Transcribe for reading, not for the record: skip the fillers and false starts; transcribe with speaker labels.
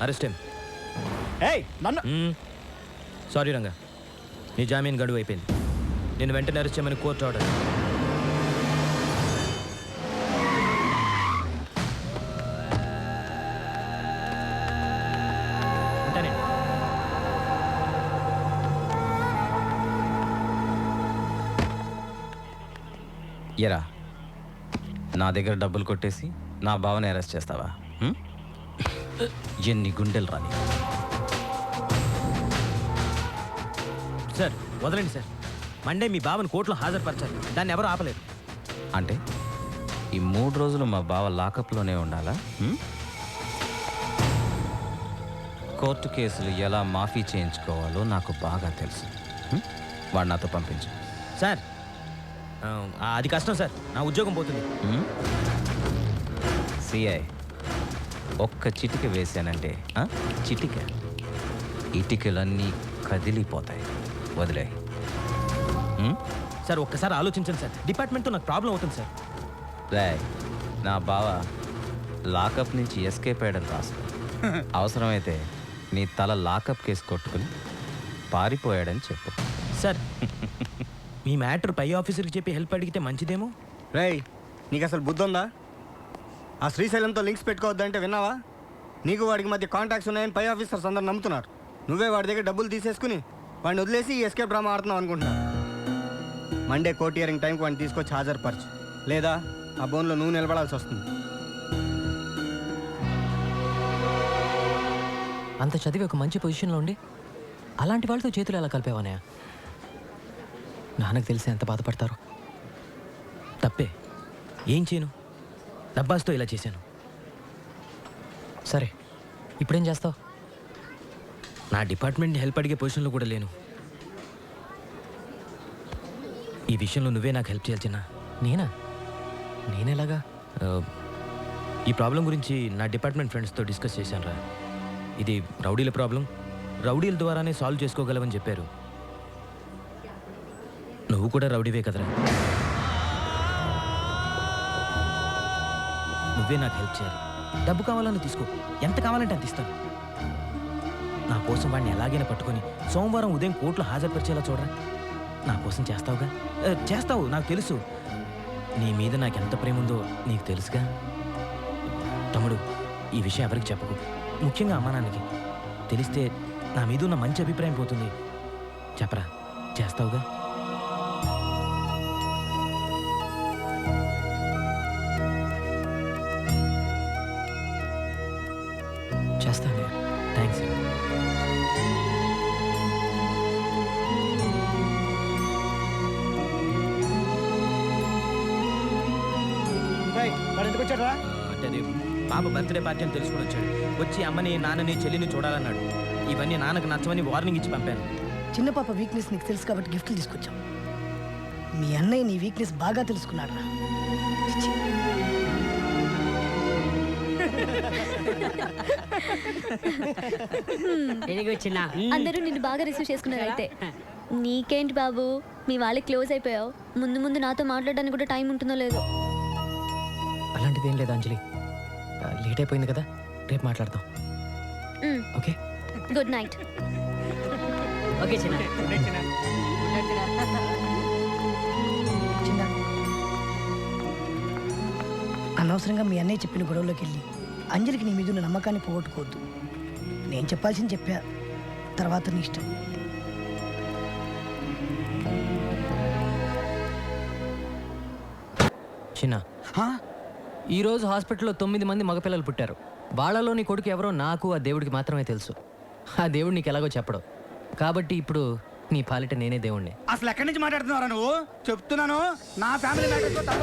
Speaker 1: Arrest
Speaker 2: ఏయ్ నన్ను
Speaker 1: sorry Ranga, నీ జామీన్ గడువు అయిపోయింది. నేను వెంటనే అరెస్ట్ చేయమని కోర్టు ఆర్డర్.
Speaker 3: ఎరా, నా దగ్గర డబ్బులు కొట్టేసి నా బావని అరెస్ట్ చేస్తావా? ఎన్ని గుండెలు రాని.
Speaker 1: సార్ వదలండి సార్, మండే మీ బావని కోర్టులో హాజరుపరచాలి, దాన్ని ఎవరు ఆపలేరు.
Speaker 3: అంటే ఈ 3 రోజులు మా బావ లాకప్లోనే ఉండాలా? కోర్టు కేసులు ఎలా మాఫీ చేయించుకోవాలో నాకు బాగా తెలుసు. వాడు నాతో పంపించు.
Speaker 1: సార్ అది కష్టం సార్, నా ఉద్యోగం పోతుంది.
Speaker 3: సిఐ ఒక్క చిటిక వేశానంటే చిటిక ఇటికలన్నీ కదిలిపోతాయి. వదిలే.
Speaker 1: సార్ ఒక్కసారి ఆలోచించండి సార్, డిపార్ట్మెంట్తో నాకు ప్రాబ్లం అవుతుంది సార్.
Speaker 3: రాయ్, నా బావ లాకప్ నుంచి ఎస్కేప్ అయ్యాడని రాసుకో. అవసరమైతే నీ తల లాకప్ కేసు కొట్టుకుని పారిపోయాడని చెప్పు.
Speaker 1: సార్ మీ మ్యాటర్ పై ఆఫీసర్కి చెప్పి హెల్ప్ అడిగితే మంచిదేమో.
Speaker 2: రేయ్, నీకు అసలు బుద్ధి ఉందా? ఆ శ్రీశైలంతో లింక్స్ పెట్టుకోవద్దంటే విన్నావా? నీకు వాడికి మధ్య కాంటాక్ట్స్ ఉన్నాయని పై ఆఫీసర్స్ అందరు నమ్ముతున్నారు. నువ్వే వాడి దగ్గర డబ్బులు తీసేసుకుని వాడిని వదిలేసి ఎస్కేప్ డ్రామా ఆడుతున్నావు అనుకుంటున్నాను. మండే కోర్ట్ హియరింగ్ టైంకి వాడిని తీసుకొచ్చి హాజరుపరచు, లేదా ఆ బోన్లో నువ్వు నిలబడాల్సి వస్తుంది.
Speaker 4: అంత చదివి ఒక మంచి పొజిషన్లో ఉండి అలాంటి వాళ్ళతో చేతులు ఎలా కలిపేవానయా? నాన్నకు తెలిసి ఎంత బాధపడతారో.
Speaker 1: తప్పే, ఏం చేయను, డబ్బాస్తో ఇలా చేశాను.
Speaker 4: సరే, ఇప్పుడేం చేస్తావు?
Speaker 1: నా డిపార్ట్మెంట్ని హెల్ప్ అడిగే పొజిషన్లో కూడా లేను. ఈ విషయంలో నువ్వే నాకు హెల్ప్ చేయాలి చిన్న.
Speaker 4: నేనెలాగా?
Speaker 1: ఈ ప్రాబ్లం గురించి నా డిపార్ట్మెంట్ ఫ్రెండ్స్తో డిస్కస్ చేశాను రా. ఇది రౌడీల ప్రాబ్లం, రౌడీల ద్వారానే సాల్వ్ చేసుకోగలవని చెప్పారు. నువ్వు కూడా రౌడీవే కదరా, నువ్వే నాకు హెల్ప్ చేయాలి. డబ్బు కావాలని తీసుకో, ఎంత కావాలంటే అంత ఇస్తాను. నా కోసం వాడిని ఎలాగైనా పట్టుకొని సోమవారం ఉదయం కోర్టులో హాజరుపరిచేలా చూడరా. నా కోసం చేస్తావుగా? చేస్తావు, నాకు తెలుసు. నీ మీద నాకు ఎంత ప్రేమ ఉందో నీకు తెలుసుగా. తమ్ముడు, ఈ విషయం ఎవరికి చెప్పకు, ముఖ్యంగా అమ్మా నాన్నకి. తెలిస్తే నా మీద ఉన్న మంచి అభిప్రాయం పోతుంది. చెప్పరా, చేస్తావుగా?
Speaker 4: చేస్తాను.
Speaker 1: థ్యాంక్స్.
Speaker 2: వాడు ఎందుకు వచ్చాడు?
Speaker 1: అంటే అది పాప బర్త్డే పార్టీ అని తెలుసుకుని వచ్చాడు. వచ్చి అమ్మని, నాన్నని, చెల్లిని చూడాలన్నాడు. ఇవన్నీ నాన్నకు నచ్చమని వార్నింగ్ ఇచ్చి పంపాను.
Speaker 5: చిన్న పాప వీక్నెస్ నీకు తెలుసు కాబట్టి గిఫ్ట్లు తీసుకొచ్చాం. మీ అన్నయ్య నీ వీక్నెస్ బాగా తెలుసుకున్నాడు రా.
Speaker 6: అందరూ నిన్ను బాగా రిసీవ్ చేసుకున్నారు. అయితే నీకేంటి బాబు, మీ వాళ్ళకి క్లోజ్ అయిపోయావు. ముందు ముందు నాతో మాట్లాడడానికి కూడా టైం ఉంటుందో లేదో.
Speaker 4: అలాంటిది ఏం లేదు అంజలి, లేట్ అయిపోయింది కదా, రేపు మాట్లాడదాం. Okay,
Speaker 6: good night.
Speaker 4: ఓకే చిన్న.
Speaker 5: చిన్న, అనవసరంగా మీ అన్నయ్య చెప్పిన గొడవలోకి వెళ్ళి అంజలికి నీ మీద ఉన్న నమ్మకాన్ని పోగొట్టుకోవద్దు. నేను చెప్పాల్సింది చెప్పా, తర్వాత నీ ఇష్టం.
Speaker 4: చిన్న, ఈరోజు హాస్పిటల్లో 9 మంది మగపిల్లలు పుట్టారు. వాళ్ళలో నీ కొడుకు ఎవరో నాకు ఆ దేవుడికి మాత్రమే తెలుసు. ఆ దేవుడు నీకు ఎలాగో చెప్పడు. కాబట్టి ఇప్పుడు నీ పాలిట నేనే దేవుణ్ణి.
Speaker 2: అసలు ఎక్కడి నుంచి మాట్లాడుతున్నారా నువ్వు? చెప్తున్నాను, నా ఫ్యామిలీ మ్యాటర్తో